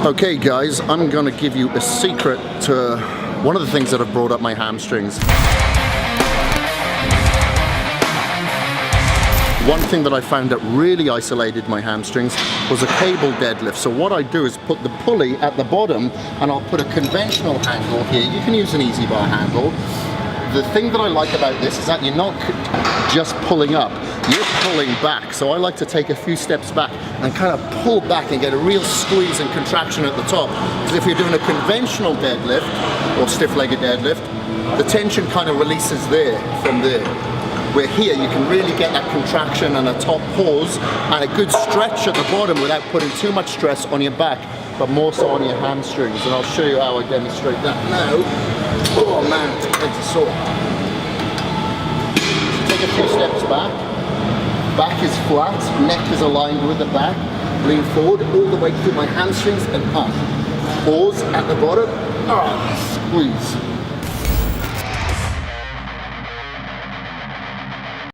Okay guys, I'm gonna give you a secret to one of the things that have brought up my hamstrings. One thing that I found that really isolated my hamstrings was a cable deadlift. So what I do is put the pulley at the bottom and I'll put a conventional handle here. You can use an easy bar handle. The thing that I like about this is that you're not just pulling up, you're pulling back. So I like to take a few steps back and kind of pull back and get a real squeeze and contraction at the top. Because if you're doing a conventional deadlift or stiff-legged deadlift, the tension kind of releases there from there. Where here you can really get that contraction and a top pause and a good stretch at the bottom without putting too much stress on your back, but more so on your hamstrings. And I'll show you how I demonstrate that now. Oh man, it's a sore. So take a few steps back. Back is flat, neck is aligned with the back. Lean forward all the way through my hamstrings and up. Pause at the bottom. Squeeze.